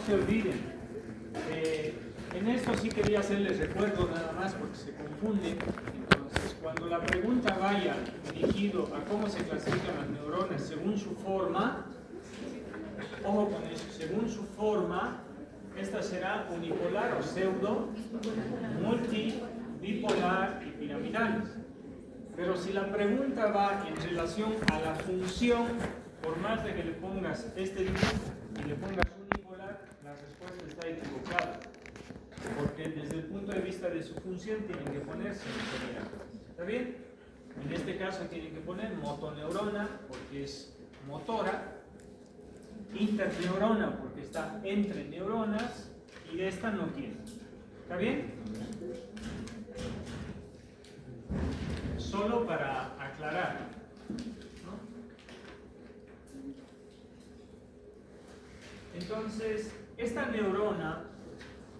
se olviden. En esto sí quería hacerles recuerdo nada más porque se confunden. Entonces, cuando la pregunta vaya dirigido a cómo se clasifican las neuronas según su forma, ojo con eso, según su forma, esta será unipolar o pseudo, multi, bipolar y piramidales. Pero si la pregunta va en relación a la función, por más de que le pongas este dibujo y le pongas unipolar, la respuesta está equivocada. Porque desde el punto de vista de su función tienen que ponerse sensorial. ¿Está bien? En este caso tienen que poner motoneurona porque es motora, interneurona porque está entre neuronas y de esta no tiene. ¿Está bien? Solo para aclarar, ¿no? Entonces, esta neurona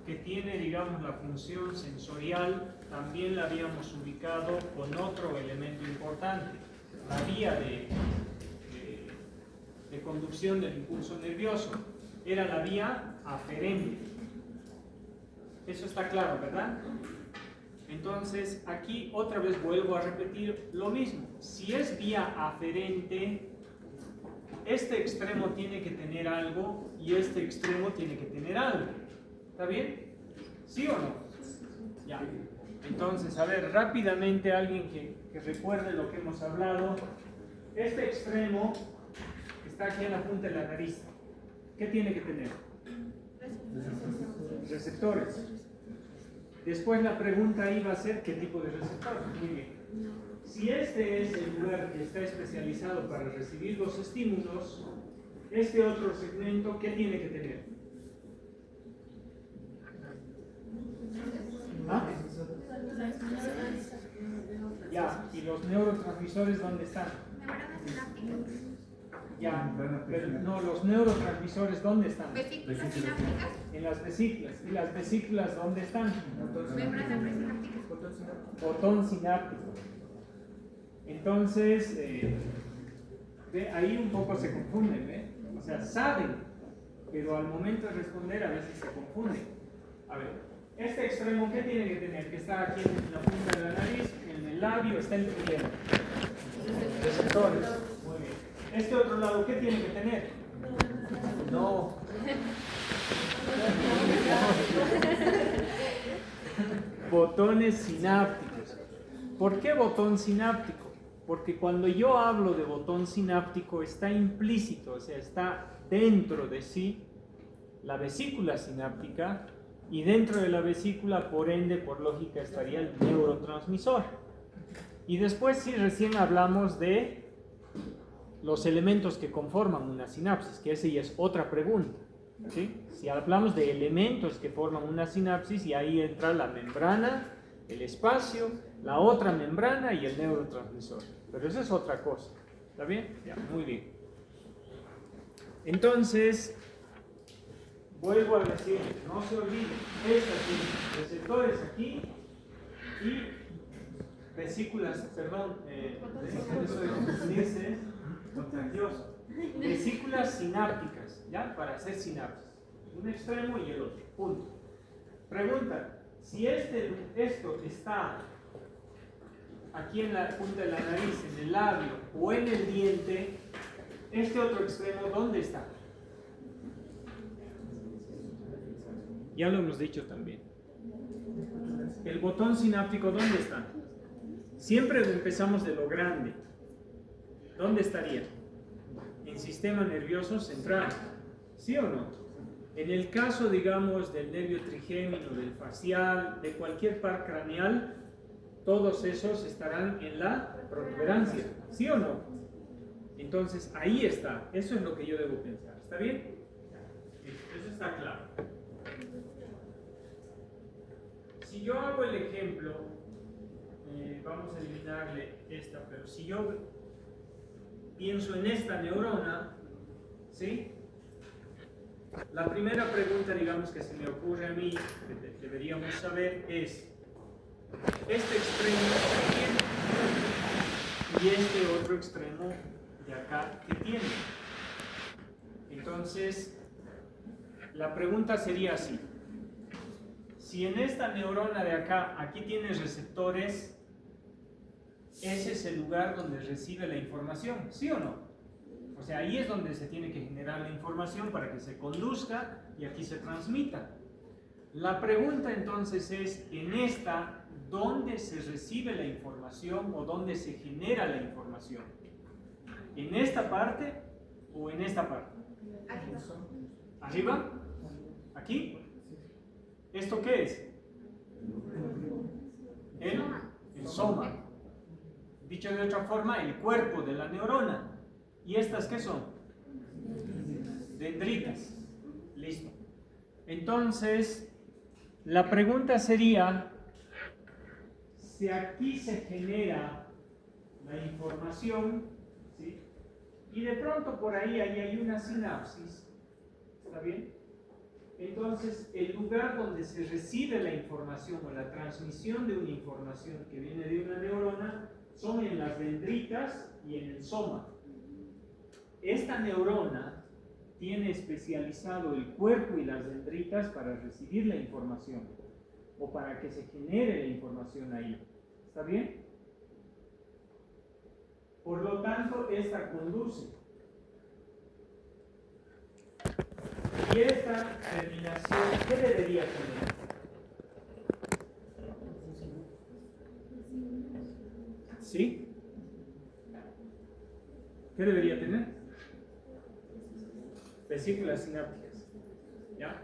que tiene, digamos, la función sensorial, también la habíamos ubicado con otro elemento importante, la vía de conducción del impulso nervioso, era la vía aferente. Eso está claro, ¿verdad? Entonces, aquí otra vez vuelvo a repetir lo mismo. Si es vía aferente, este extremo tiene que tener algo y este extremo tiene que tener algo. ¿Está bien? ¿Sí o no? Ya. Entonces, a ver, rápidamente alguien que recuerde lo que hemos hablado. Este extremo está aquí en la punta de la nariz. ¿Qué tiene que tener? Receptores. Después la pregunta ahí va a ser ¿qué tipo de receptor? Muy bien. Si este es el lugar que está especializado para recibir los estímulos, este otro segmento, ¿qué tiene que tener? ¿Ah? Ya, ¿y los neurotransmisores dónde están? Ya, pero no, los neurotransmisores ¿dónde están? Vesículas sinápticas. En las vesículas. ¿Y las vesículas dónde están? Membranas presinápticas. Botón sináptico. Entonces, ahí un poco se confunden, ¿ve? O sea, saben, pero al momento de responder a veces se confunden. A ver, este extremo, ¿qué tiene que tener? Que está aquí en la punta de la nariz, en el labio, está el trileno. Receptores. Muy bien. Este otro lado, ¿qué tiene que tener? No. Botones sinápticos. ¿Por qué botón sináptico? Porque cuando yo hablo de botón sináptico está implícito, o sea, está dentro de sí la vesícula sináptica y dentro de la vesícula, por ende, por lógica, estaría el neurotransmisor. Y después sí recién hablamos de los elementos que conforman una sinapsis, que esa ya es otra pregunta. ¿Sí? Si hablamos de elementos que forman una sinapsis, y ahí entra la membrana, el espacio, la otra membrana y el neurotransmisor. Pero eso es otra cosa. ¿Está bien? Ya, muy bien. Entonces, vuelvo a decir, no se olviden, estas tienen receptores aquí y vesículas, perdón, contagioso. Vesículas sinápticas, ¿ya? Para hacer sinapsis. Un extremo y el otro. Punto. Pregunta, si esto está aquí en la punta de la nariz, en el labio o en el diente, este otro extremo, ¿dónde está? Ya lo hemos dicho también. El botón sináptico, ¿dónde está? Siempre empezamos de lo grande. ¿Dónde estaría? En sistema nervioso central. ¿Sí o no? En el caso, digamos, del nervio trigémino, del facial, de cualquier par craneal, todos esos estarán en la protuberancia. ¿Sí o no? Entonces, ahí está. Eso es lo que yo debo pensar. ¿Está bien? Eso está claro. Si yo hago el ejemplo, vamos a eliminarle esta, pero si yo pienso en esta neurona, ¿sí? La primera pregunta, digamos, que se me ocurre a mí, que deberíamos saber, es este extremo que tiene y este otro extremo de acá que tiene. Entonces, la pregunta sería así. Si en esta neurona de acá, aquí tienes receptores, ese es el lugar donde recibe la información, ¿sí o no? O sea, ahí es donde se tiene que generar la información para que se conduzca y aquí se transmita. La pregunta entonces es, en esta, ¿dónde se recibe la información o dónde se genera la información? ¿En esta parte o en esta parte? ¿Arriba? ¿Aquí? ¿Esto qué es? El soma. Dicho de otra forma, el cuerpo de la neurona. ¿Y estas qué son? Dendritas. Listo. Entonces, la pregunta sería, si aquí se genera la información, ¿sí? Y de pronto por ahí hay una sinapsis, ¿está bien? Entonces, el lugar donde se recibe la información o la transmisión de una información que viene de una neurona son en las dendritas y en el soma. Esta neurona tiene especializado el cuerpo y las dendritas para recibir la información o para que se genere la información ahí. ¿Está bien? Por lo tanto, esta conduce. Y esta terminación, ¿qué debería tener? ¿Sí? ¿Qué debería tener? Vesículas sinápticas. ¿Ya?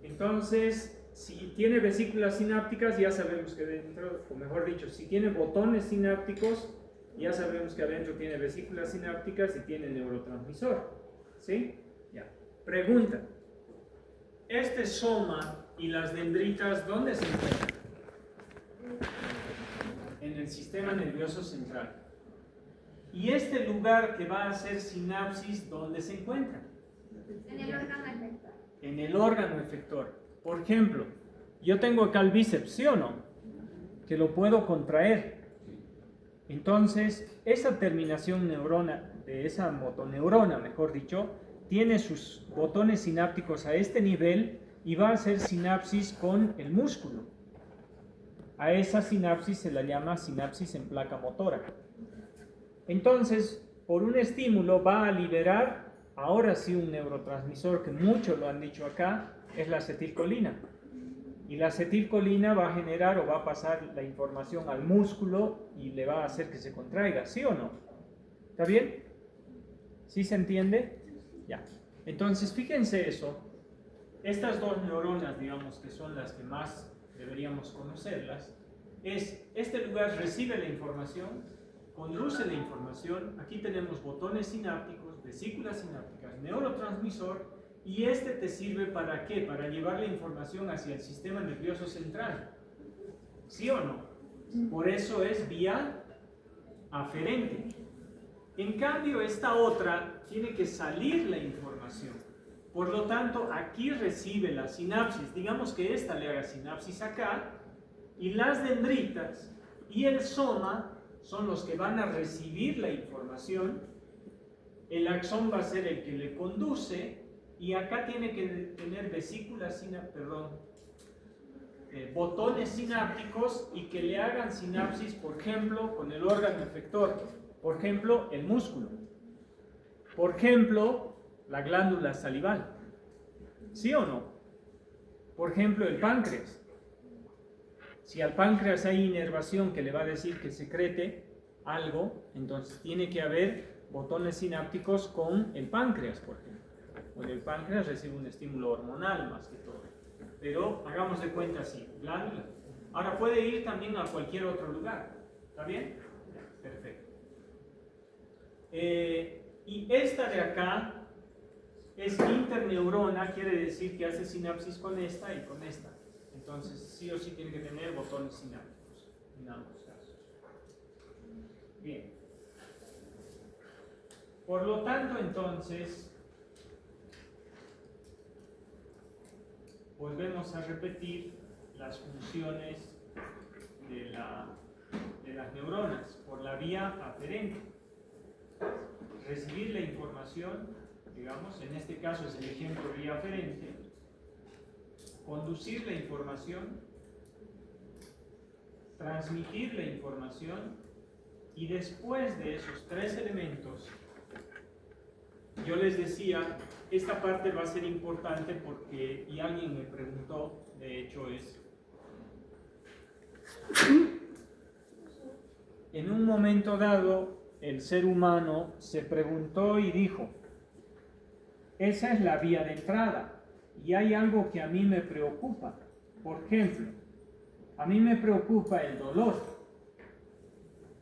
Entonces, si tiene vesículas sinápticas, ya sabemos que dentro, o mejor dicho, si tiene botones sinápticos, ya sabemos que adentro tiene vesículas sinápticas y tiene neurotransmisor. ¿Sí? Ya. Pregunta. Este soma y las dendritas, ¿dónde se encuentran? En el sistema nervioso central. ¿Y este lugar que va a hacer sinapsis, dónde se encuentra? En el órgano efector. En el órgano efector. Por ejemplo, yo tengo acá el bíceps, ¿sí o no? Que lo puedo contraer. Entonces, esa terminación neurona, de esa motoneurona, mejor dicho, tiene sus botones sinápticos a este nivel y va a hacer sinapsis con el músculo. A esa sinapsis se la llama sinapsis en placa motora. Entonces, por un estímulo va a liberar, ahora sí, un neurotransmisor que muchos lo han dicho acá, es la acetilcolina. Y la acetilcolina va a generar o va a pasar la información al músculo y le va a hacer que se contraiga, ¿sí o no? ¿Está bien? ¿Sí se entiende? Ya. Entonces, fíjense eso. Estas dos neuronas, digamos, que son las que más deberíamos conocerlas, es, este lugar recibe la información, conduce la información, aquí tenemos botones sinápticos, vesículas sinápticas, neurotransmisor, y este te sirve ¿para qué? Para llevar la información hacia el sistema nervioso central. ¿Sí o no? Por eso es vía aferente. En cambio, esta otra tiene que salir la información. Por lo tanto, aquí recibe la sinapsis. Digamos que esta le haga sinapsis acá, y las dendritas y el soma son los que van a recibir la información. El axón va a ser el que le conduce, y acá tiene que tener vesículas botones sinápticos y que le hagan sinapsis, por ejemplo, con el órgano efector. Por ejemplo, el músculo. Por ejemplo, la glándula salival. ¿Sí o no? Por ejemplo, el páncreas. Si al páncreas hay inervación que le va a decir que secrete algo, entonces tiene que haber botones sinápticos con el páncreas, por ejemplo. Porque el páncreas recibe un estímulo hormonal más que todo. Pero hagamos de cuenta así, glándula. Ahora puede ir también a cualquier otro lugar. ¿Está bien? Perfecto. Y esta de acá es interneurona, quiere decir que hace sinapsis con esta y con esta. Entonces sí o sí tiene que tener botones sinápticos en ambos casos. Bien. Por lo tanto, entonces, volvemos a repetir las funciones de las neuronas por la vía aferente. Recibir la información, digamos, en este caso es el ejemplo vía aferente, conducir la información, transmitir la información, y después de esos tres elementos, yo les decía, esta parte va a ser importante porque, y alguien me preguntó, de hecho en un momento dado, el ser humano se preguntó y dijo, esa es la vía de entrada, y hay algo que a mí me preocupa. Por ejemplo, a mí me preocupa el dolor.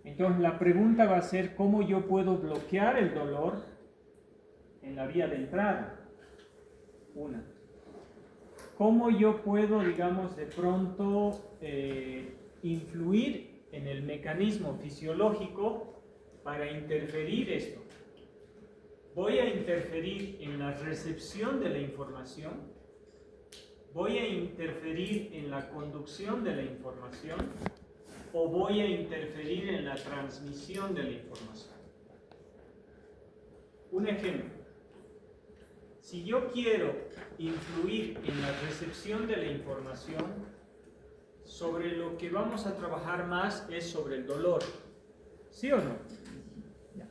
Entonces la pregunta va a ser, ¿cómo yo puedo bloquear el dolor en la vía de entrada? Una. ¿Cómo yo puedo, digamos, de pronto influir en el mecanismo fisiológico para interferir esto? Voy a interferir en la recepción de la información, voy a interferir en la conducción de la información, o voy a interferir en la transmisión de la información. Un ejemplo. Si yo quiero influir en la recepción de la información, sobre lo que vamos a trabajar más es sobre el dolor. ¿Sí o no? Ya.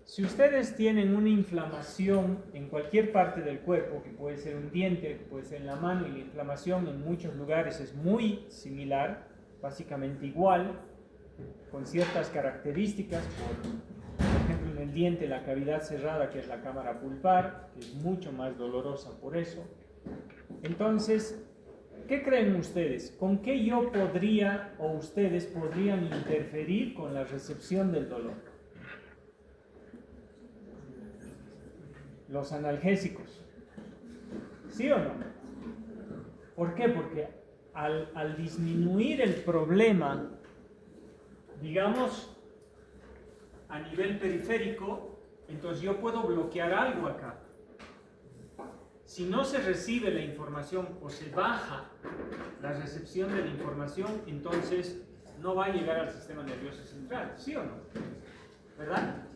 Si ustedes tienen una inflamación en cualquier parte del cuerpo, que puede ser un diente, que puede ser en la mano, y la inflamación en muchos lugares es muy similar, básicamente igual, con ciertas características, por ejemplo en el diente la cavidad cerrada, que es la cámara pulpar, que es mucho más dolorosa por eso. Entonces, ¿qué creen ustedes? ¿Con qué yo podría o ustedes podrían interferir con la recepción del dolor? Los analgésicos. ¿Sí o no? ¿Por qué? Porque al disminuir el problema, digamos, a nivel periférico, entonces yo puedo bloquear algo acá. Si no se recibe la información o se baja la recepción de la información, entonces no va a llegar al sistema nervioso central, ¿sí o no? ¿Verdad?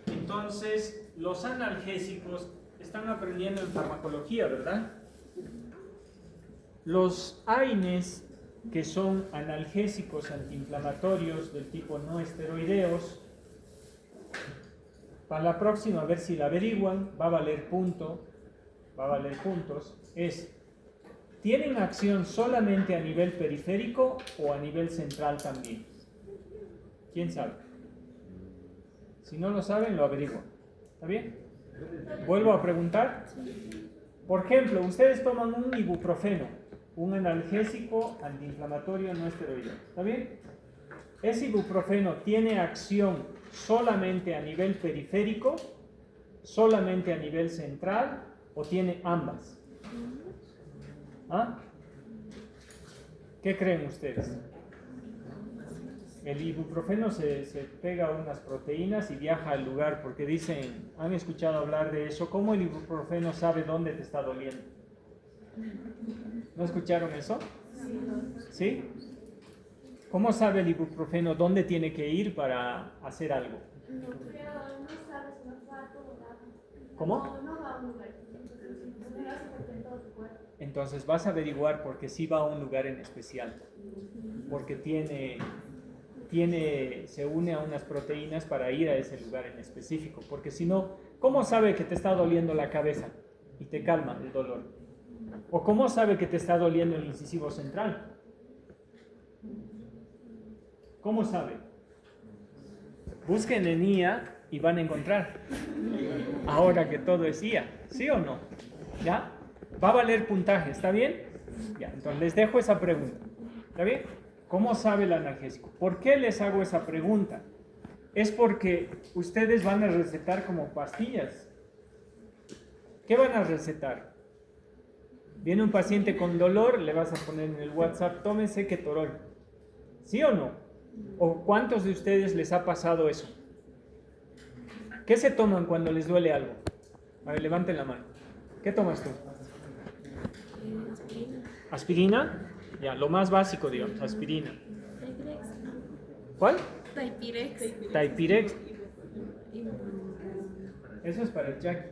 Entonces, los analgésicos están aprendiendo en farmacología, ¿verdad? Los AINES, que son analgésicos antiinflamatorios del tipo no esteroideos, para la próxima, a ver si la averiguan, va a valer puntos, ¿tienen acción solamente a nivel periférico o a nivel central también? ¿Quién sabe? Si no lo saben, lo averiguan. ¿Está bien? ¿Vuelvo a preguntar? Por ejemplo, ustedes toman un ibuprofeno, un analgésico antiinflamatorio no esteroideo. ¿Está bien? ¿Ese ibuprofeno tiene acción solamente a nivel periférico, solamente a nivel central o tiene ambas? ¿Ah? ¿Qué creen ustedes? El ibuprofeno se pega a unas proteínas y viaja al lugar, porque dicen, ¿han escuchado hablar de eso? ¿Cómo el ibuprofeno sabe dónde te está doliendo? ¿No escucharon eso? ¿Sí? ¿Cómo sabe el ibuprofeno dónde tiene que ir para hacer algo? No, pero no sabes, no va a todo lado. ¿Cómo? No va a un lugar. Todo tu cuerpo. Entonces vas a averiguar porque sí va a un lugar en especial. Porque se une a unas proteínas para ir a ese lugar en específico. Porque si no, ¿cómo sabe que te está doliendo la cabeza y te calma el dolor? ¿O cómo sabe que te está doliendo el incisivo central? ¿Cómo sabe? Busquen en IA y van a encontrar. Ahora que todo es IA, ¿sí o no? ¿Ya? Va a valer puntaje, ¿está bien? Ya, entonces les dejo esa pregunta. ¿Está bien? ¿Cómo sabe el analgésico? ¿Por qué les hago esa pregunta? Es porque ustedes van a recetar como pastillas. ¿Qué van a recetar? Viene un paciente con dolor, le vas a poner en el WhatsApp, tómense Ketorol. ¿Sí o no? ¿O cuántos de ustedes les ha pasado eso? ¿Qué se toman cuando les duele algo? A ver, levanten la mano. ¿Qué tomas tú? ¿Aspirina? Ya, lo más básico, digamos, aspirina. ¿Cuál? Typirex. Typirex. Eso es para el Jackie.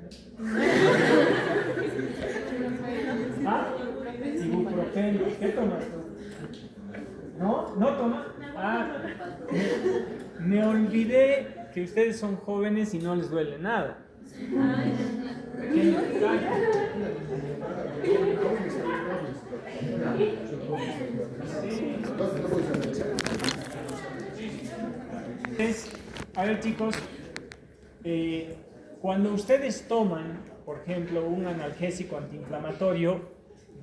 ¿Ah? ¿Qué tomas tú? ¿No? ¿No toma? Ah, me olvidé que ustedes son jóvenes y no les duele nada. Pequeño detalle. Entonces, a ver chicos, cuando ustedes toman, por ejemplo, un analgésico antiinflamatorio,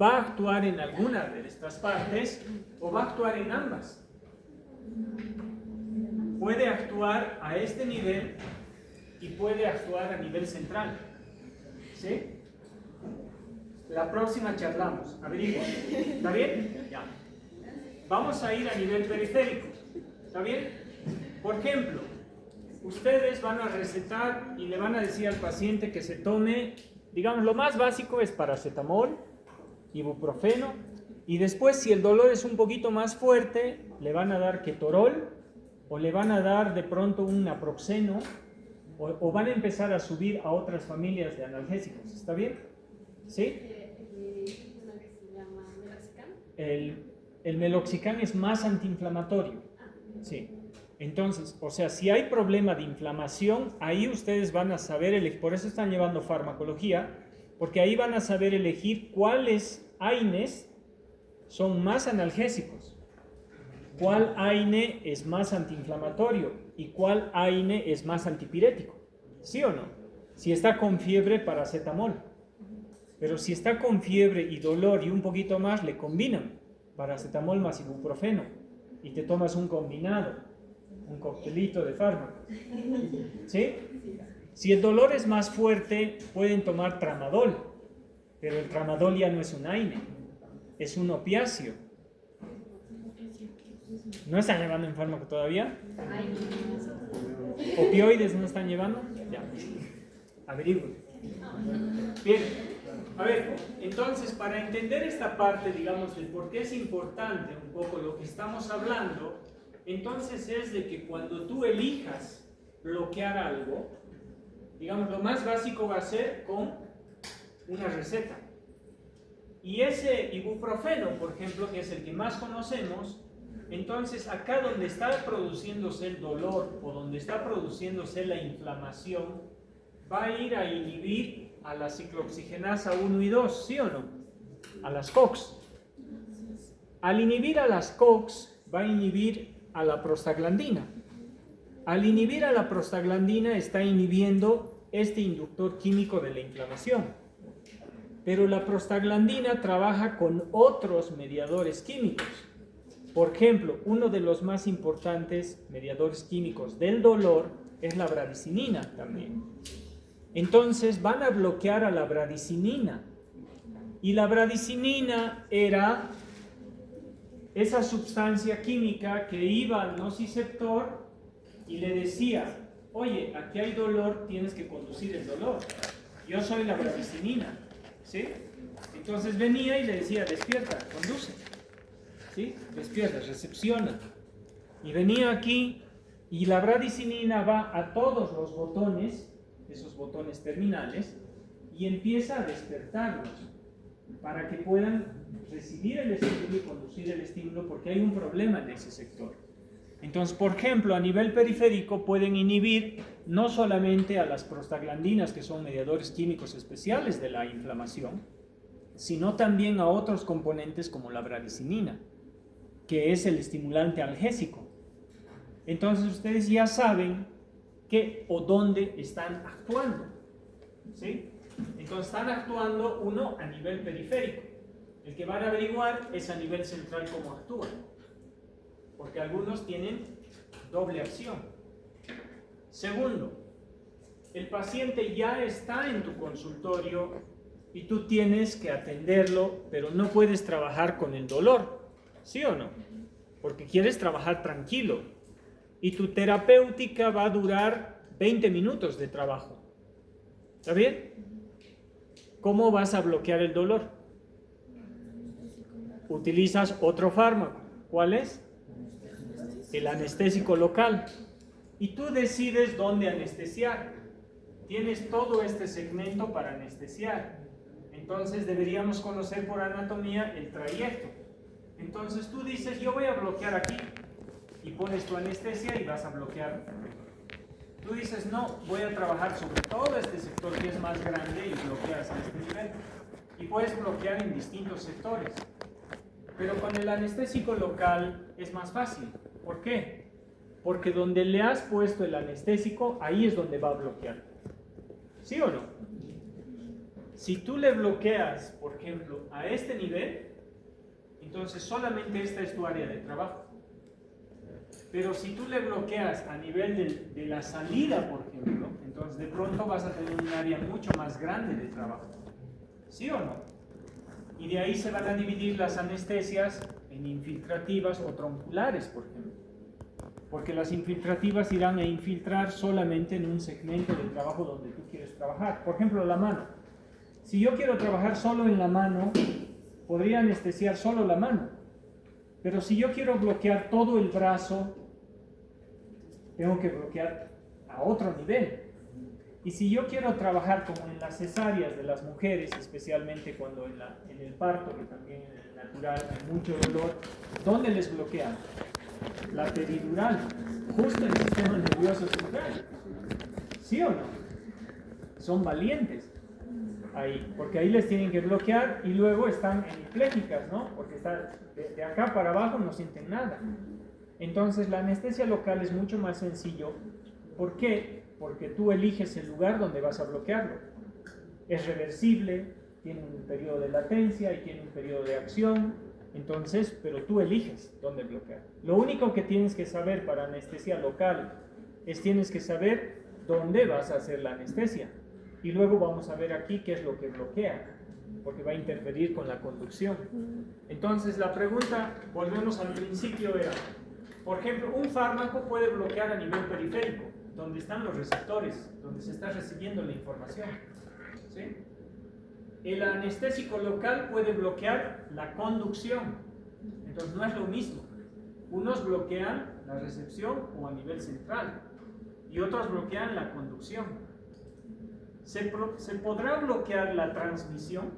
¿va a actuar en alguna de estas partes o va a actuar en ambas? Puede actuar a este nivel y puede actuar a nivel central. ¿Sí? La próxima charlamos. Averigua. ¿Está bien? Ya. Vamos a ir a nivel periférico. ¿Está bien? Por ejemplo, ustedes van a recetar y le van a decir al paciente que se tome, digamos, lo más básico es paracetamol, ibuprofeno, y después si el dolor es un poquito más fuerte, le van a dar ketorol, o le van a dar de pronto un naproxeno, o van a empezar a subir a otras familias de analgésicos. ¿Está bien? ¿Sí? El meloxicam es más antiinflamatorio. Sí. Entonces, o sea, si hay problema de inflamación, ahí ustedes van a saber elegir, por eso están llevando farmacología, porque ahí van a saber elegir cuáles AINES son más analgésicos, cuál AINE es más antiinflamatorio y cuál AINE es más antipirético. ¿Sí o no? Si está con fiebre, paracetamol. Pero si está con fiebre y dolor y un poquito más, le combinan paracetamol más ibuprofeno y te tomas un combinado, un coctelito de fármacos. ¿Sí? Si el dolor es más fuerte, pueden tomar tramadol, pero el tramadol ya no es un AINE, es un opiáceo. ¿No están llevando en fármaco todavía? ¿Opioides no están llevando? Ya. Averigüen. Bien. A ver, entonces, para entender esta parte, digamos, de por qué es importante un poco lo que estamos hablando, entonces es de que cuando tú elijas bloquear algo, digamos, lo más básico va a ser con una receta. Y ese ibuprofeno, por ejemplo, que es el que más conocemos, entonces acá donde está produciéndose el dolor o donde está produciéndose la inflamación, va a ir a inhibir a la ciclooxigenasa 1 y 2, ¿sí o no? A las COX. Al inhibir a las COX, va a inhibir a la prostaglandina. Al inhibir a la prostaglandina, está inhibiendo este inductor químico de la inflamación. Pero la prostaglandina trabaja con otros mediadores químicos. Por ejemplo, uno de los más importantes mediadores químicos del dolor es la bradicinina también. Entonces van a bloquear a la bradicinina. Y la bradicinina era esa sustancia química que iba al nociceptor y le decía, oye, aquí hay dolor, tienes que conducir el dolor. Yo soy la bradicinina, ¿sí? Entonces venía y le decía, despierta, conduce, ¿sí? Despierta, recepciona. Y venía aquí y la bradicinina va a todos los botones, esos botones terminales, y empieza a despertarlos para que puedan recibir el estímulo y conducir el estímulo, porque hay un problema en ese sector. Entonces, por ejemplo, a nivel periférico pueden inhibir no solamente a las prostaglandinas, que son mediadores químicos especiales de la inflamación, sino también a otros componentes como la bradicinina, que es el estimulante analgésico. Entonces, ustedes ya saben qué o dónde están actuando, ¿sí? Entonces están actuando uno a nivel periférico. El que van a averiguar es a nivel central cómo actúan, porque algunos tienen doble acción. Segundo, el paciente ya está en tu consultorio y tú tienes que atenderlo, pero no puedes trabajar con el dolor, ¿sí o no? Porque quieres trabajar tranquilo y tu terapéutica va a durar 20 minutos de trabajo. ¿Está bien? ¿Cómo vas a bloquear el dolor? Utilizas otro fármaco. ¿Cuál es? El anestésico local. Y tú decides dónde anestesiar. Tienes todo este segmento para anestesiar. Entonces deberíamos conocer por anatomía el trayecto. Entonces tú dices, yo voy a bloquear aquí, y pones tu anestesia y vas a bloquear. Tú dices, no, voy a trabajar sobre todo este sector que es más grande y bloqueas a este nivel. Y puedes bloquear en distintos sectores. Pero con el anestésico local es más fácil. ¿Por qué? Porque donde le has puesto el anestésico, ahí es donde va a bloquear. ¿Sí o no? Si tú le bloqueas, por ejemplo, a este nivel, entonces solamente esta es tu área de trabajo. Pero si tú le bloqueas a nivel de la salida, por ejemplo, entonces de pronto vas a tener un área mucho más grande de trabajo. ¿Sí o no? Y de ahí se van a dividir las anestesias en infiltrativas o tronculares, por ejemplo. Porque las infiltrativas irán a infiltrar solamente en un segmento del trabajo donde tú quieres trabajar. Por ejemplo, la mano. Si yo quiero trabajar solo en la mano, podría anestesiar solo la mano. Pero si yo quiero bloquear todo el brazo, tengo que bloquear a otro nivel. Y si yo quiero trabajar como en las cesáreas de las mujeres, especialmente cuando en el parto, que también en el natural hay mucho dolor, ¿dónde les bloquean? La peridural, justo en el sistema nervioso central. ¿Sí o no? Son valientes ahí, porque ahí les tienen que bloquear y luego están hemipléjicas, ¿no? Porque está de acá para abajo no sienten nada. Entonces la anestesia local es mucho más sencillo. ¿Por qué? Porque tú eliges el lugar donde vas a bloquearlo. Es reversible, tiene un periodo de latencia y tiene un periodo de acción. Entonces, pero tú eliges dónde bloquear. Lo único que tienes que saber para anestesia local es tienes que saber dónde vas a hacer la anestesia. Y luego vamos a ver aquí qué es lo que bloquea, porque va a interferir con la conducción. Entonces la pregunta, volvemos al principio, era, por ejemplo, un fármaco puede bloquear a nivel periférico, donde están los receptores, donde se está recibiendo la información. ¿Sí? El anestésico local puede bloquear la conducción. Entonces no es lo mismo. Unos bloquean la recepción o a nivel central y otros bloquean la conducción. ¿Se podrá bloquear la transmisión?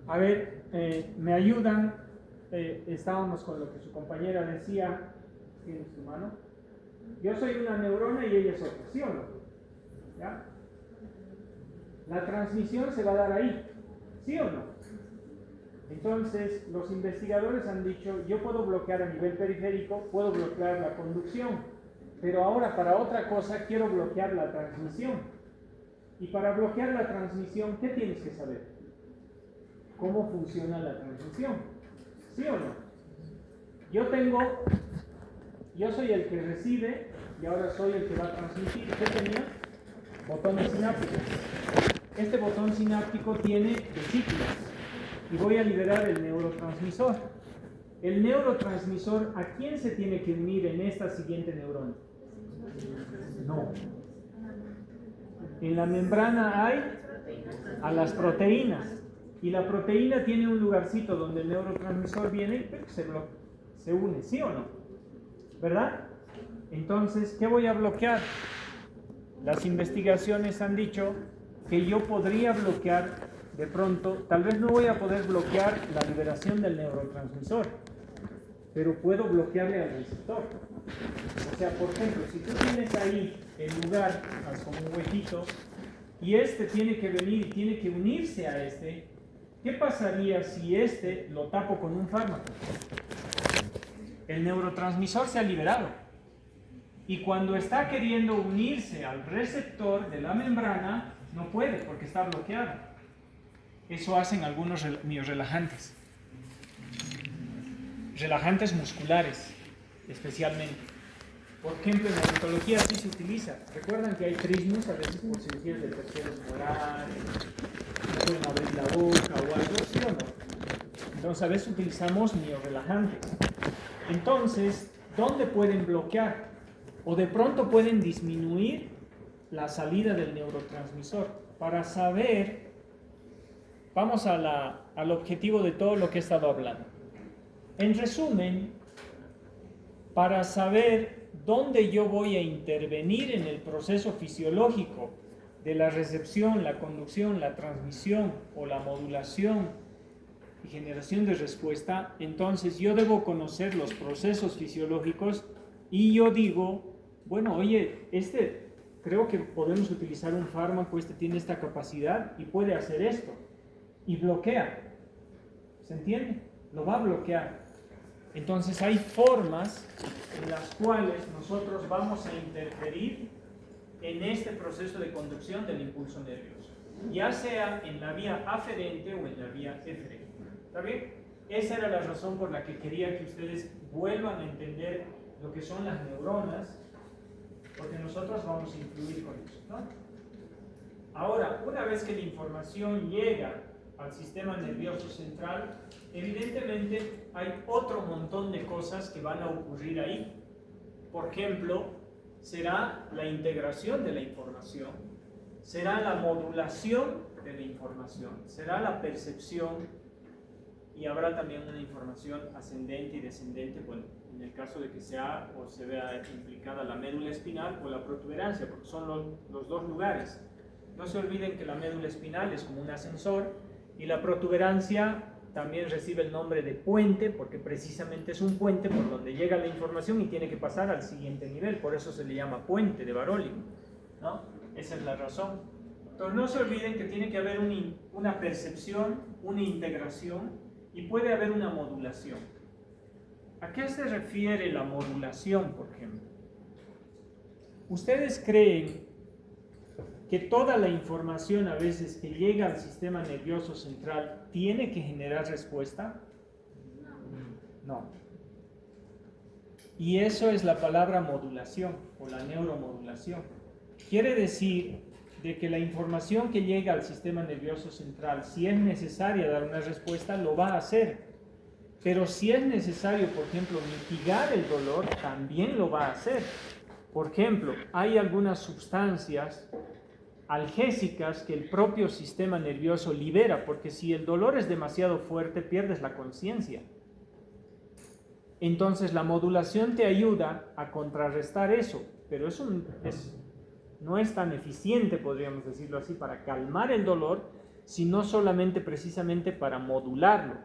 A ver, me ayudan. Estábamos con lo que su compañera decía. ¿Tiene su mano? Yo soy una neurona y ella es otra, ¿sí o no? ¿Ya? La transmisión se va a dar ahí, ¿sí o no? Entonces, los investigadores han dicho, yo puedo bloquear a nivel periférico, puedo bloquear la conducción, pero ahora para otra cosa quiero bloquear la transmisión. Y para bloquear la transmisión, ¿qué tienes que saber? ¿Cómo funciona la transmisión? ¿Sí o no? Yo soy el que recibe y ahora soy el que va a transmitir. ¿Qué tenía? Botones sinápticos. Este botón sináptico tiene vesículas y voy a liberar el neurotransmisor. El neurotransmisor, ¿a quién se tiene que unir en esta siguiente neurona? No. En la membrana hay a las proteínas y la proteína tiene un lugarcito donde el neurotransmisor viene y se une, ¿sí o no? ¿Verdad? Entonces, ¿qué voy a bloquear? Las investigaciones han dicho que yo podría bloquear de pronto, tal vez no voy a poder bloquear la liberación del neurotransmisor, pero puedo bloquearle al receptor. O sea, por ejemplo, si tú tienes ahí el lugar, haz como un huequito, y este tiene que venir y tiene que unirse a este, ¿qué pasaría si este lo tapo con un fármaco? El neurotransmisor se ha liberado. Y cuando está queriendo unirse al receptor de la membrana, no puede porque está bloqueado. Eso hacen algunos miorrelajantes. Relajantes musculares, especialmente. Por ejemplo, en la odontología sí se utiliza. Recuerdan que hay trismus a veces por cirugías de terceros morales, no pueden abrir la boca o algo, ¿sí o no? Entonces a veces utilizamos miorrelajantes. Entonces, ¿dónde pueden bloquear? O de pronto pueden disminuir la salida del neurotransmisor. Para saber, vamos al objetivo de todo lo que he estado hablando. En resumen, para saber dónde yo voy a intervenir en el proceso fisiológico de la recepción, la conducción, la transmisión o la modulación y generación de respuesta, entonces yo debo conocer los procesos fisiológicos y yo digo, bueno, oye, creo que podemos utilizar un fármaco, tiene esta capacidad y puede hacer esto, y bloquea, ¿se entiende? Lo va a bloquear. Entonces hay formas en las cuales nosotros vamos a interferir en este proceso de conducción del impulso nervioso, ya sea en la vía aferente o en la vía eferente. ¿Está bien? Esa era la razón por la que quería que ustedes vuelvan a entender lo que son las neuronas, porque nosotros vamos a influir con eso, ¿no? Ahora, una vez que la información llega al sistema nervioso central, evidentemente hay otro montón de cosas que van a ocurrir ahí. Por ejemplo, será la integración de la información, será la modulación de la información, será la percepción, y habrá también una información ascendente y descendente, bueno, en el caso de que sea o se vea implicada la médula espinal o la protuberancia, porque son los dos lugares. No se olviden que la médula espinal es como un ascensor y la protuberancia también recibe el nombre de puente, porque precisamente es un puente por donde llega la información y tiene que pasar al siguiente nivel, por eso se le llama puente de Baroli, ¿no? Esa es la razón. Entonces no se olviden que tiene que haber una percepción, una integración, y puede haber una modulación. ¿A qué se refiere la modulación, por ejemplo? ¿Ustedes creen que toda la información a veces que llega al sistema nervioso central tiene que generar respuesta? No. Y eso es la palabra modulación o la neuromodulación. Quiere decir de que la información que llega al sistema nervioso central, si es necesaria dar una respuesta, lo va a hacer. Pero si es necesario, por ejemplo, mitigar el dolor, también lo va a hacer. Por ejemplo, hay algunas sustancias analgésicas que el propio sistema nervioso libera, porque si el dolor es demasiado fuerte, pierdes la conciencia. Entonces la modulación te ayuda a contrarrestar eso, pero no es tan eficiente, podríamos decirlo así, para calmar el dolor, sino solamente precisamente para modularlo.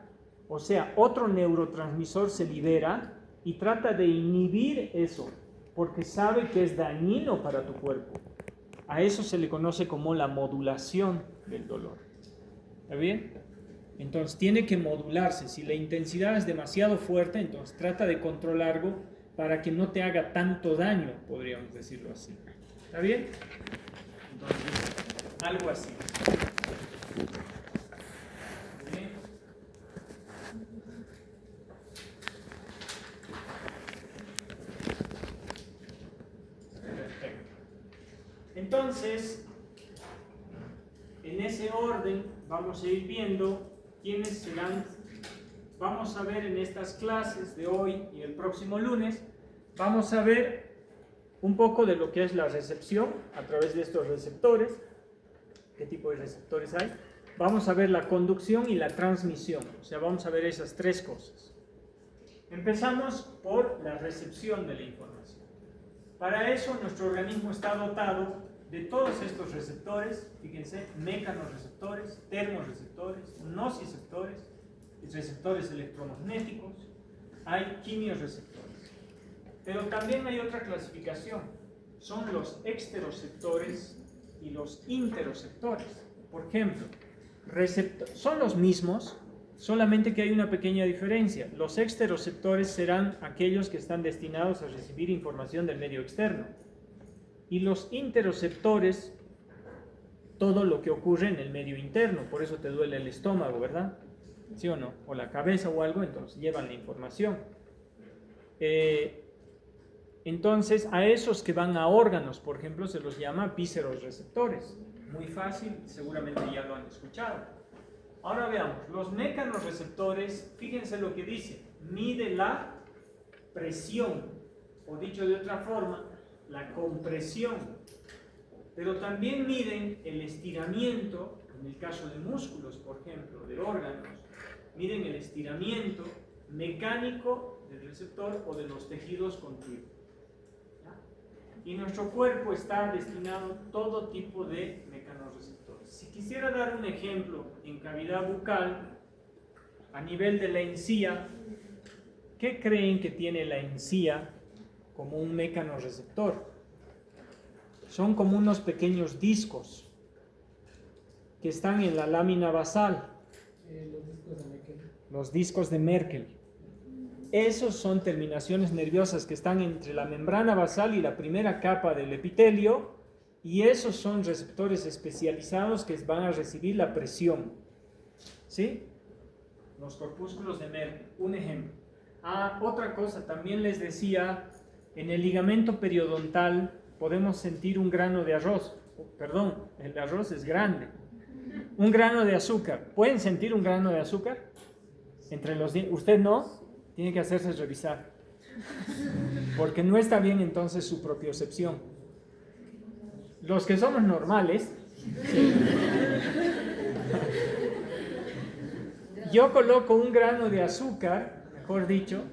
O sea, otro neurotransmisor se libera y trata de inhibir eso, porque sabe que es dañino para tu cuerpo. A eso se le conoce como la modulación del dolor. ¿Está bien? Entonces tiene que modularse. Si la intensidad es demasiado fuerte, entonces trata de controlarlo para que no te haga tanto daño, podríamos decirlo así. ¿Está bien? Entonces, algo así. ¿Bien? Perfecto. Entonces, en ese orden vamos a ir viendo quiénes serán. Vamos a ver en estas clases de hoy y el próximo lunes, vamos a ver un poco de lo que es la recepción a través de estos receptores, qué tipo de receptores hay. Vamos a ver la conducción y la transmisión, o sea, vamos a ver esas tres cosas. Empezamos por la recepción de la información. Para eso nuestro organismo está dotado de todos estos receptores, fíjense, mecanorreceptores, termorreceptores, nociceptores, receptores electromagnéticos, hay quimiorreceptores. Pero también hay otra clasificación, son los exteroceptores y los interoceptores. Por ejemplo, son los mismos, solamente que hay una pequeña diferencia. Los exteroceptores serán aquellos que están destinados a recibir información del medio externo. Y los interoceptores, todo lo que ocurre en el medio interno. Por eso te duele el estómago, ¿verdad? ¿Sí o no? O la cabeza o algo, entonces llevan la información. Entonces, a esos que van a órganos, por ejemplo, se los llama vísceros-receptores. Muy fácil, seguramente ya lo han escuchado. Ahora veamos, los mecanorreceptores, fíjense lo que dice, mide la presión, o dicho de otra forma, la compresión. Pero también miden el estiramiento, en el caso de músculos, por ejemplo, de órganos, miden el estiramiento mecánico del receptor o de los tejidos contigus. y nuestro cuerpo está destinado a todo tipo de mecanorreceptores. Si quisiera dar un ejemplo en cavidad bucal, a nivel de la encía, ¿qué creen que tiene la encía como un mecanorreceptor? Son como unos pequeños discos que están en la lámina basal. Los discos de Merkel. Esos son terminaciones nerviosas que están entre la membrana basal y la primera capa del epitelio, y esos son receptores especializados que van a recibir la presión. ¿Sí? Los corpúsculos de Merkel, un ejemplo. Otra cosa, también les decía, en el ligamento periodontal podemos sentir un grano de arroz. Perdón, el arroz es grande. Un grano de azúcar. ¿Pueden sentir un grano de azúcar? Entre los dientes. ¿Usted no? Tiene que hacerse revisar. Porque no está bien entonces su propiocepción. Los que somos normales, sí. Yo coloco un grano de azúcar, mejor dicho,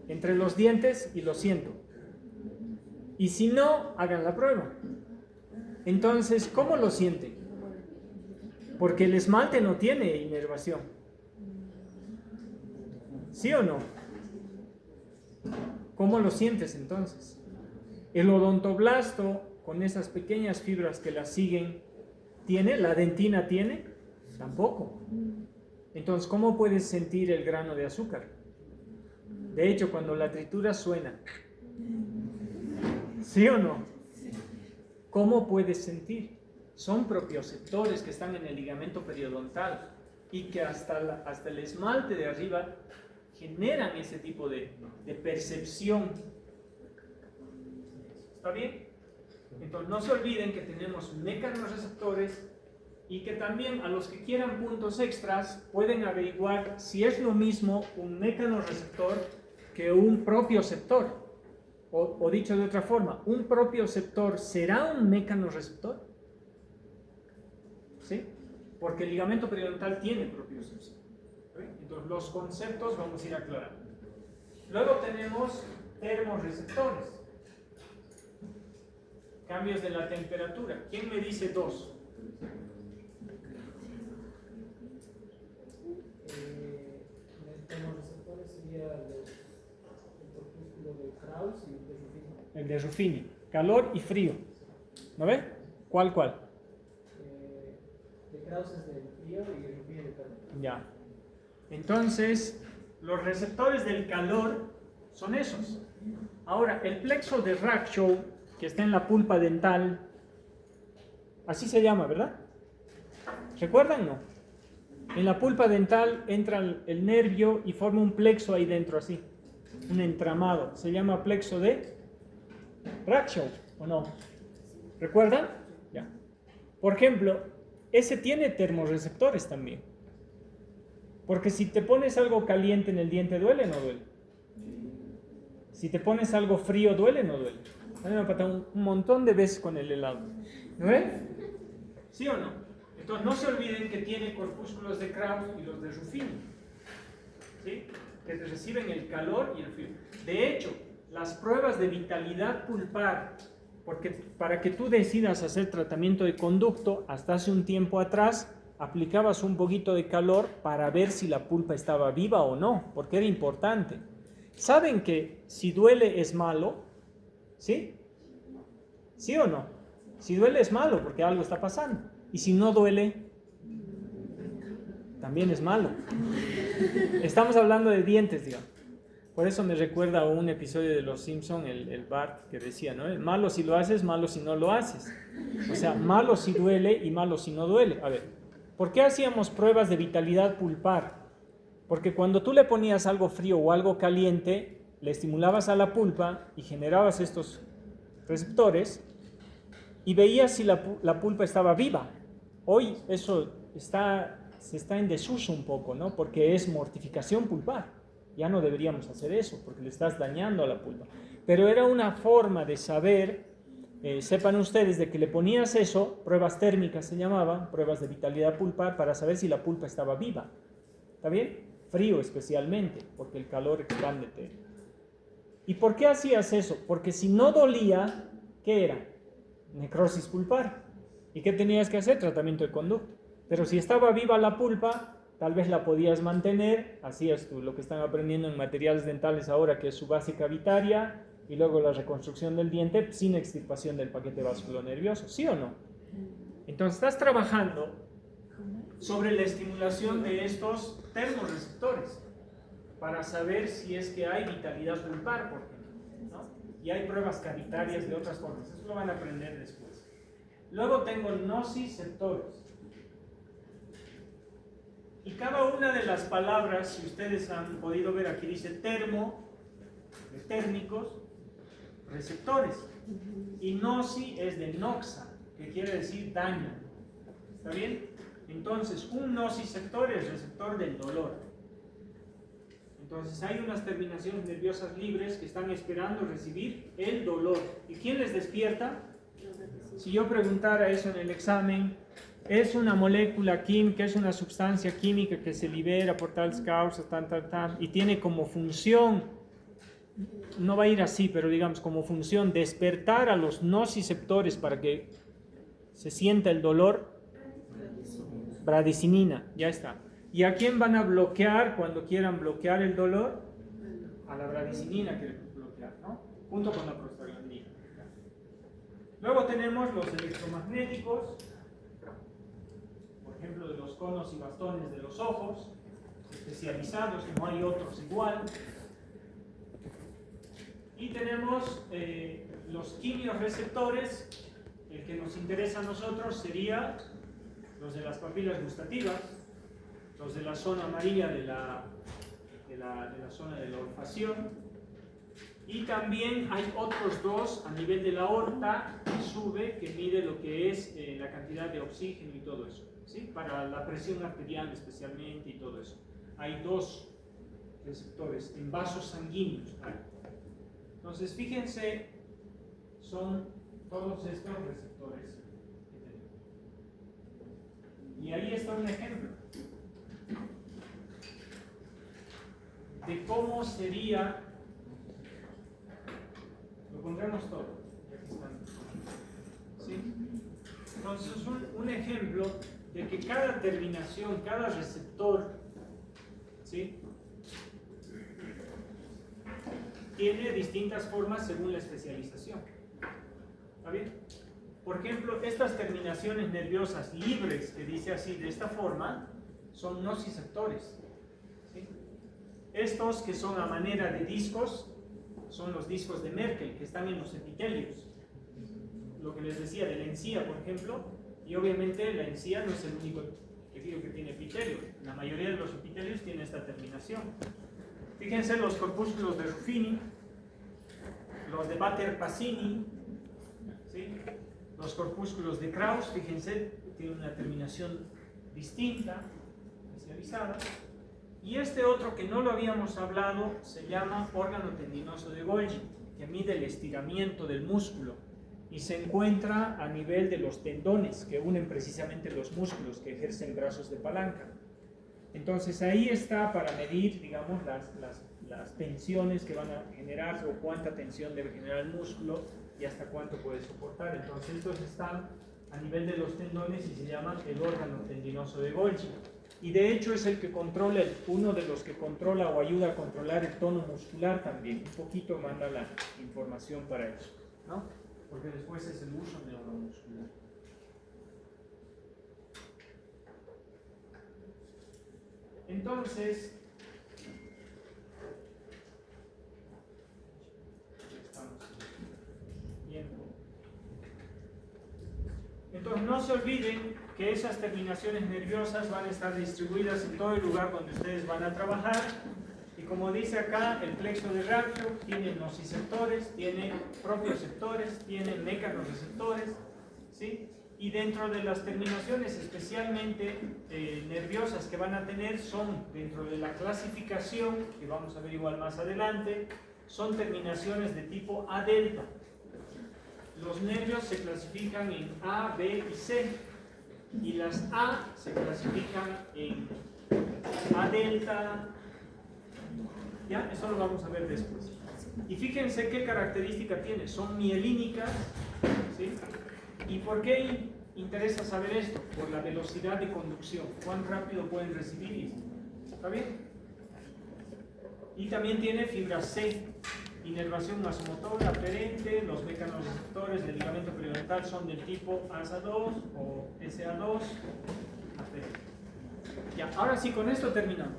entre los dientes y lo siento. Y si no, hagan la prueba. Entonces, ¿cómo lo sienten? Porque el esmalte no tiene inervación. ¿Sí o no? ¿Cómo lo sientes entonces? El odontoblasto, con esas pequeñas fibras que la siguen, ¿tiene? ¿La dentina tiene? Tampoco. Entonces, ¿cómo puedes sentir el grano de azúcar? De hecho, cuando la tritura suena. ¿Sí o no? ¿Cómo puedes sentir? Son propioceptores que están en el ligamento periodontal y que hasta el esmalte de arriba generan ese tipo de percepción. ¿Está bien? Entonces, no se olviden que tenemos mecanorreceptores y que también a los que quieran puntos extras pueden averiguar si es lo mismo un mecanorreceptor que un propioceptor. O dicho de otra forma, ¿un propioceptor será un mecanorreceptor? ¿Sí? Porque el ligamento periodontal tiene propiocepción. Entonces, los conceptos vamos a ir aclarando. Luego tenemos termorreceptores. Cambios de la temperatura. ¿Quién me dice dos? El termorreceptor sería el corpúsculo de Krauss y el de Ruffini. El de Ruffini. Calor y frío. ¿No ve? ¿Cuál? De Krauss es del frío y de Ruffini del calor. Ya. Entonces, los receptores del calor son esos. Ahora, el plexo de Ragshaw, que está en la pulpa dental, así se llama, ¿verdad? ¿Recuerdan o no? En la pulpa dental entra el nervio y forma un plexo ahí dentro, así. Un entramado. Se llama plexo de Ragshaw, ¿o no? ¿Recuerdan? Ya. Por ejemplo, ese tiene termorreceptores también. Porque si te pones algo caliente en el diente, ¿duele o no duele? Si te pones algo frío, ¿duele o no duele? A mí me ha pasado un montón de veces con el helado. ¿No ven? ¿Sí o no? Entonces no se olviden que tiene corpúsculos de Krauss y los de Ruffini. ¿Sí? Que reciben el calor y el frío. De hecho, las pruebas de vitalidad pulpar, porque para que tú decidas hacer tratamiento de conducto, hasta hace un tiempo atrás, aplicabas un poquito de calor para ver si la pulpa estaba viva o no, porque era importante. ¿Saben que si duele es malo? ¿Sí? ¿Sí o no? Si duele es malo porque algo está pasando. Y si no duele, también es malo. Estamos hablando de dientes, digamos. Por eso me recuerda a un episodio de Los Simpson, el Bart, que decía, ¿no? Malo si lo haces, malo si no lo haces. O sea, malo si duele y malo si no duele. A ver, ¿por qué hacíamos pruebas de vitalidad pulpar? Porque cuando tú le ponías algo frío o algo caliente, le estimulabas a la pulpa y generabas estos receptores y veías si la pulpa estaba viva. Hoy eso se está en desuso un poco, ¿no? Porque es mortificación pulpar. Ya no deberíamos hacer eso porque le estás dañando a la pulpa. Pero era una forma de saber, sepan ustedes, de que le ponías eso, pruebas térmicas se llamaban, pruebas de vitalidad pulpar, para saber si la pulpa estaba viva. ¿Está bien? Frío especialmente, porque el calor expande. ¿Y por qué hacías eso? Porque si no dolía, ¿Qué era? Necrosis pulpar. ¿Y qué tenías que hacer? Tratamiento de conducto. Pero si estaba viva la pulpa, tal vez la podías mantener, hacías tú lo que están aprendiendo en materiales dentales ahora, que es su base cavitaria, y luego la reconstrucción del diente sin extirpación del paquete vasculonervioso, ¿sí o no? Entonces estás trabajando sobre la estimulación de estos termorreceptores para saber si es que hay vitalidad pulpar, por ejemplo, ¿no? Y hay pruebas cavitarias de otras formas, eso lo van a aprender después. Luego tengo nociceptores. Y cada una de las palabras, si ustedes han podido ver, aquí dice termo, de térmicos, receptores. Y noci es de noxa, que quiere decir daño. ¿Está bien? Entonces, un nociceptor es receptor del dolor. Entonces, hay unas terminaciones nerviosas libres que están esperando recibir el dolor. ¿Y quién les despierta? Si yo preguntara eso en el examen, es una molécula química, es una sustancia química que se libera por tales causas, y tiene como función, no va a ir así, pero digamos como función, despertar a los nociceptores para que se sienta el dolor. Bradicinina, ya está. ¿Y a quién van a bloquear cuando quieran bloquear el dolor? A la bradicinina quieren bloquear, ¿no? Junto con la prostaglandina. Luego tenemos los electromagnéticos, por ejemplo, de los conos y bastones de los ojos, especializados, no hay otros igual. Y tenemos los quimiorreceptores. El que nos interesa a nosotros sería los de las papilas gustativas, los de la zona amarilla de la zona de la olfacción, y también hay otros dos a nivel de la aorta que sube, que mide lo que es la cantidad de oxígeno y todo eso, ¿sí? Para la presión arterial especialmente y todo eso. Hay dos receptores en vasos sanguíneos, ¿vale? Entonces fíjense, son todos estos receptores. Y ahí está un ejemplo de cómo sería, lo pondremos todo, aquí están, ¿sí? Entonces un ejemplo de que cada terminación, cada receptor, ¿sí?, tiene distintas formas según la especialización. ¿Está bien? Por ejemplo, estas terminaciones nerviosas libres, que dice así, de esta forma, son nociceptores, ¿sí? Estos que son a manera de discos, son los discos de Merkel, que están en los epitelios. Lo que les decía de la encía, por ejemplo, y obviamente la encía no es el único tejido que tiene epitelio. La mayoría de los epitelios tienen esta terminación. Fíjense los corpúsculos de Ruffini, los de Batter-Pasini, ¿sí? Los corpúsculos de Krauss, fíjense, tienen una terminación distinta, especializada. Y este otro que no lo habíamos hablado se llama órgano tendinoso de Golgi, que mide el estiramiento del músculo y se encuentra a nivel de los tendones que unen precisamente los músculos que ejercen brazos de palanca. Entonces ahí está para medir, digamos, las tensiones que van a generarse o cuánta tensión debe generar el músculo y hasta cuánto puede soportar. Entonces estos están a nivel de los tendones y se llaman el órgano tendinoso de Golgi. Y de hecho es el que controla, uno de los que controla o ayuda a controlar el tono muscular también. Un poquito manda la información para eso, ¿no? Porque después es el uso neuromuscular. Entonces, no se olviden que esas terminaciones nerviosas van a estar distribuidas en todo el lugar donde ustedes van a trabajar. Y como dice acá, el plexo de Raggio tiene nociceptores, tiene propioceptores, tiene mecanorreceptores, ¿sí? Y dentro de las terminaciones especialmente nerviosas que van a tener son, dentro de la clasificación, que vamos a ver igual más adelante, son terminaciones de tipo A delta. Los nervios se clasifican en A, B y C, y las A se clasifican en A delta. Ya, eso lo vamos a ver después. Y fíjense qué característica tiene, son mielínicas ¿sí? ¿Y por qué interesa saber esto? Por la velocidad de conducción. ¿Cuán rápido pueden recibir? ¿Está bien? Y también tiene fibra C, inervación vasomotora aferente. Los mecanorreceptores del ligamento periodontal son del tipo ASA2 o SA2 aferente. Ya, ahora sí, con esto terminamos.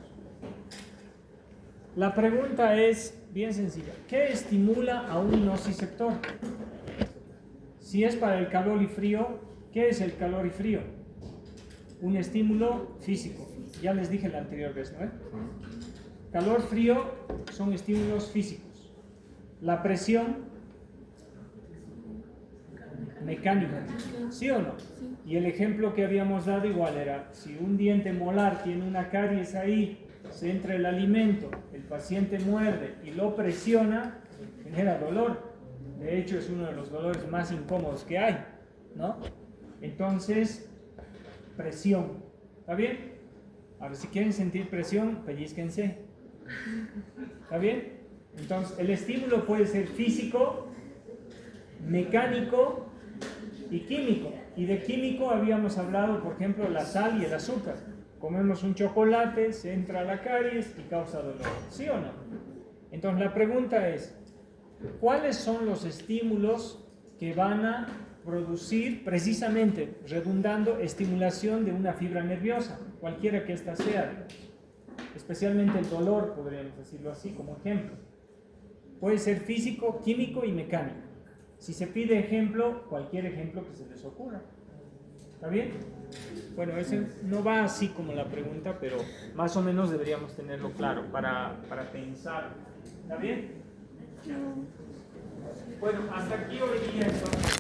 La pregunta es bien sencilla. ¿Qué estimula a un nociceptor? Si es para el calor y frío, ¿qué es el calor y frío? Un estímulo físico. Ya les dije la anterior vez, ¿no? Calor, frío son estímulos físicos. La presión, mecánica. ¿Sí o no? Y el ejemplo que habíamos dado igual era, si un diente molar tiene una caries ahí, se entra el alimento, el paciente muerde y lo presiona, genera dolor. De hecho, es uno de los dolores más incómodos que hay, ¿no? Entonces, presión. ¿Está bien? A ver, si quieren sentir presión, pellizquense. ¿Está bien? Entonces, el estímulo puede ser físico, mecánico y químico. Y de químico habíamos hablado, por ejemplo, la sal y el azúcar. Comemos un chocolate, se entra la caries y causa dolor. ¿Sí o no? Entonces, la pregunta es, ¿cuáles son los estímulos que van a producir precisamente, redundando, estimulación de una fibra nerviosa, cualquiera que ésta sea? Especialmente el dolor, podríamos decirlo así como ejemplo. Puede ser físico, químico y mecánico. Si se pide ejemplo, cualquier ejemplo que se les ocurra. ¿Está bien? Bueno, ese no va así como la pregunta, pero más o menos deberíamos tenerlo claro para pensar. ¿Está bien? Bueno, hasta aquí hoy día entonces.